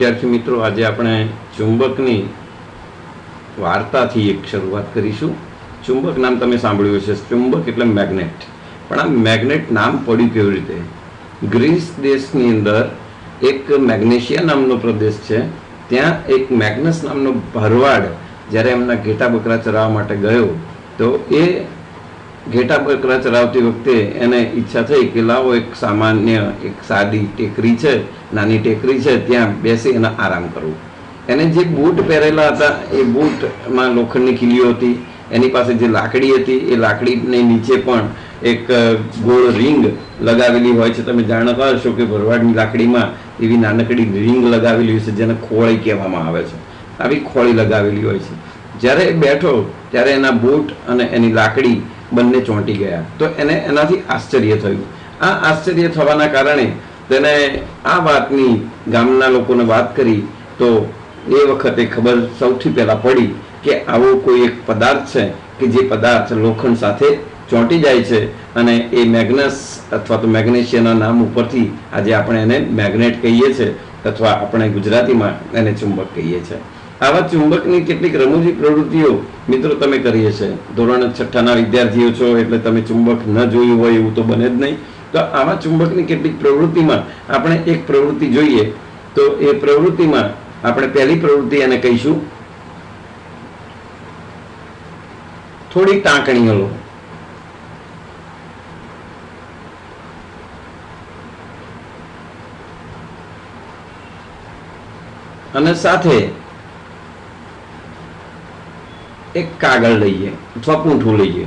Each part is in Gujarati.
વિદ્યાર્થી મિત્રો, આજે આપણે ચુંબકની વાર્તાથી એક શરૂઆત કરીશું. ચુંબક નામ તમે સાંભળ્યું હશે. ચુંબક એટલે મેગ્નેટ. પણ આ મેગ્નેટ નામ પડ્યું કેવી રીતે? ગ્રીસ દેશની અંદર એક મેગ્નેશિયા નામનો પ્રદેશ છે. ત્યાં એક મેગ્નસ નામનો ભરવાડ જ્યારે એમના ઘેટા બકરા ચરાવવા માટે ગયો તો એ ઘેટા બકરા ચરાવતી વખતે એને ઈચ્છા થઈ કે લાવો એક સામાન્ય એક સાદી ટેકરી છે, નાની ટેકરી છે, ત્યાં બેસી અને આરામ કરવું. એને જે બૂટ પહેરેલા હતા એ બૂટમાં લોખંડની ખીલીઓ હતી. એની પાસે જે લાકડી હતી એ લાકડીની નીચે પણ એક ગોળ રિંગ લગાવેલી હોય છે. તમે જાણતા હશો કે ભરવાડની લાકડીમાં એવી નાનકડી રિંગ લગાવેલી હોય છે જેને ખોળી કહેવામાં આવે છે. આવી ખોળી લગાવેલી હોય છે. જ્યારે એ બેઠો ત્યારે એના બૂટ અને એની લાકડી બંને ચોંટી ગયા. તો એને એનાથી આશ્ચર્ય થયું. આ આશ્ચર્ય થવાના કારણે તેને આ વાતની ગામના લોકોને વાત કરી. તો એ વખતે ખબર સૌથી પહેલા પડી કે આવો કોઈ એક પદાર્થ છે કે જે પદાર્થ લોખંડ સાથે ચોંટી જાય છે અને એ મેગ્નસ અથવા તો મેગ્નેશિયાના નામ ઉપરથી આજે આપણે એને મેગ્નેટ કહીએ છીએ અથવા આપણે ગુજરાતીમાં એને ચુંબક કહીએ છીએ. આવા ચુંબકની કેટલીક રમૂજી પ્રવૃત્તિઓ મિત્રો તમે કરી હશે. ધોરણ 6ના વિદ્યાર્થીઓ છો એટલે તમે ચુંબક ન જોયું હોય એવું તો બને જ નહીં. તો આવા ચુંબકની કેટલીક પ્રવૃત્તિમાં આપણે એક પ્રવૃત્તિ જોઈએ. તો એ પ્રવૃત્તિમાં આપણે પહેલી પ્રવૃત્તિ એને કહીશું થોડી ટાંકણીઓ લો. અને સાથે એક કાગળ લઈએ અથવા પૂંઠું લઈએ.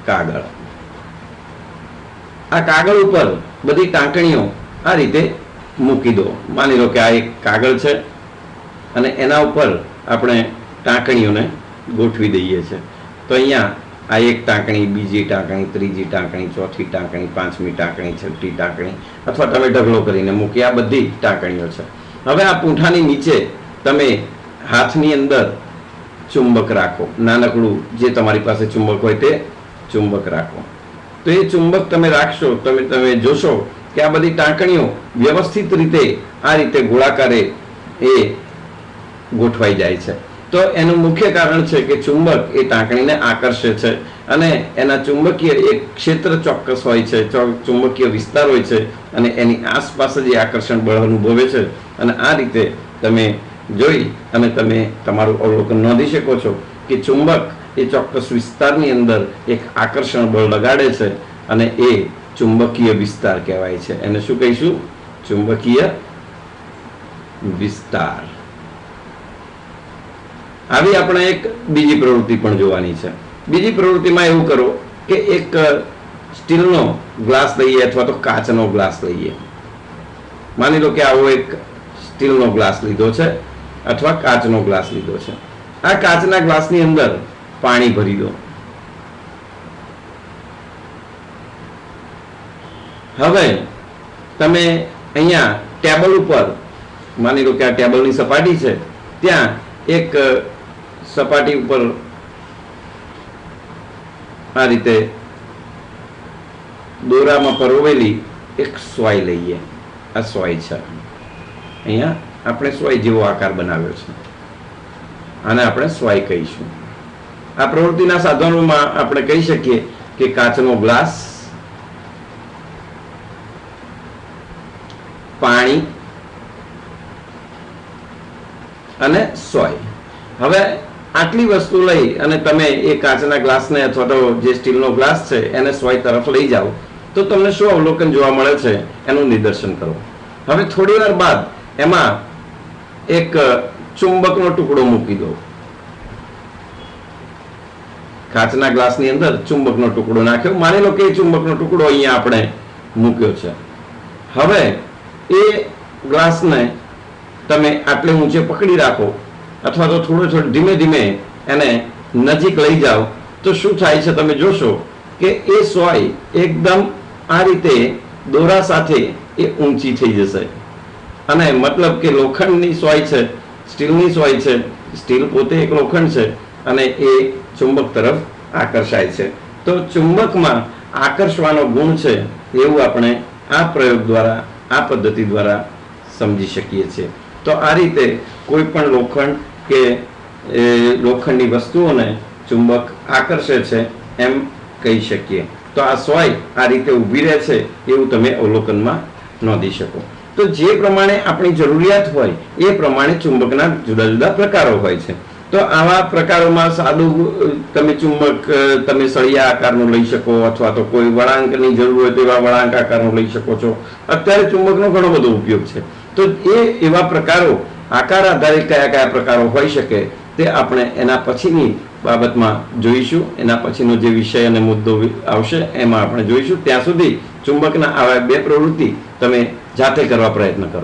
કાગળ, આ કાગળ ઉપર બધી ટાંકણીઓ આ રીતે મૂકી દો. માની લો કે આ એક કાગળ છે અને એના ઉપર આપણે ટાંકણીઓને ગોઠવી દઈએ છીએ. તો અહીંયા આ એક ટાંકણી, બીજી ટાંકણી, ત્રીજી ટાંકણી, ચોથી ટાંકણી, પાંચમી ટાંકણી, છઠ્ઠી ટાંકણી અથવા તમે ઢગલો કરીને મૂકી. આ બધી ટાંકણીઓ છે. હવે આ પૂંઠાની નીચે તમે હાથની અંદર ચુંબક રાખો. નાનકડું જે તમારી પાસે ચુંબક હોય તે ચુંબક રાખો. તો એ ચુંબક તમે રાખશો, તમે જોશો કે આ બધી ટાંકણીઓ વ્યવસ્થિત રીતે આ રીતે ગોળાકારે એ ગોઠવાઈ જાય છે. તો એનું મુખ્ય કારણ છે કે ચુંબક એ ટાંકણીને આકર્ષે છે અને એના ચુંબકીય એક ક્ષેત્ર ચોક્કસ હોય છે, ચુંબકીય વિસ્તાર હોય છે અને એની આસપાસ જ એ આકર્ષણ બળ અનુભવે છે. અને આ રીતે તમે જોઈ અને તમે તમારું અવલોકન નોંધી શકો છો કે ચુંબક એ ચોક્કસ વિસ્તારની અંદર એક આકર્ષણ બળ લગાડે છે અને એ ચુંબકીય વિસ્તાર કહેવાય છે. એને શું કહીશું? ચુંબકીય વિસ્તાર. આવી આપણે એક બીજી પ્રવૃત્તિ પણ જોવાની છે. બીજી પ્રવૃત્તિમાં એવું કરો કે એક સ્ટીલનો ગ્લાસ લઈએ અથવા તો કાચનો ગ્લાસ લઈએ. માની લો કે આવો એક સ્ટીલનો ગ્લાસ લીધો છે અથવા કાચનો ગ્લાસ લીધો છે. આ કાચના ગ્લાસની અંદર પાણી ભરી દો. હવે તમે અહીંયા ટેબલ ઉપર, માની લો કે આ ટેબલની સપાટી છે, ત્યાં એક સપાટી ઉપર આ રીતે દોરામાં પરોવેલી એક સોય લઈએ. આ સોય છે. અહીંયા આપણે સોય જેવો આકાર બનાવ્યો છે. આને આપણે સોય કહીશું. આ પ્રવૃત્તિના સાધનોમાં આપણે કહી શકીએ કે કાચનો ગ્લાસ, પાણી અને સોય. હવે આટલી વસ્તુ લઈ અને તમે એ કાચના ગ્લાસને અથવા તો જે સ્ટીલનો ગ્લાસ છે એને સોય તરફ લઈ જાઓ તો તમને શું અવલોકન જોવા મળે છે એનું નિદર્શન કરો. હવે થોડી વાર બાદ એમાં એક ચુંબકનો ટુકડો મૂકી દો. કાચના ગ્લાસની અંદર ચુંબકનો ટુકડો નાખ્યો. માની લો કે એ ચુંબકનો ટુકડો અહીંયા આપણે મૂક્યો છે. હવે એ ગ્લાસને તમે આટલે ઊંચે પકડી રાખો અથવા તો થોડો ધીમે ધીમે એને નજીક લઈ જાઓ તો શું થાય છે તમે જોશો કે એ સોય એકદમ આ રીતે દોરા સાથે એ ઊંચી થઈ જશે. અને મતલબ કે લોખંડની સોય છે, સ્ટીલની સોય છે, સ્ટીલ પોતે એક લોખંડ છે અને એ ચુંબક તરફ આકર્ષાય છે. તો ચુંબકમાં આકર્ષવાનો ગુણ છે એવું આપણે આ પ્રયોગ દ્વારા, આ પદ્ધતિ દ્વારા સમજી શકીએ છીએ. તો આ રીતે કોઈ પણ લોખંડ કે લોખંડની વસ્તુઓને ચુંબક આકર્ષે છે એમ કહી શકીએ. તો આ સોય આ રીતે ઊભી રહે છે એવું તમે અવલોકનમાં નોંધી શકો. તો જે પ્રમાણે આપણી જરૂરિયાત હોય એ પ્રમાણે ચુંબકના જુદા જુદા પ્રકારો હોય છે. તો આવા પ્રકારોમાં સાદું તમે ચુંબક તમે સળિયા આકારનું લઈ શકો, અથવા તો કોઈ વળાંકની જરૂર હોય તો એવા વળાંક આકારનું લઈ શકો છો. અત્યારે ચુંબકનો ઘણો બધો ઉપયોગ છે. તો એવા પ્રકારો આકાર આધારિત કયા કયા પ્રકારો હોઈ શકે તે આપણે એના પછીની બાબતમાં જોઈશું. એના પછીનો જે વિષય અને મુદ્દો આવશે એમાં આપણે જોઈશું. ત્યાં સુધી ચુંબકના આવા બે પ્રવૃત્તિ તમે જાતે કરવા પ્રયત્ન કરો.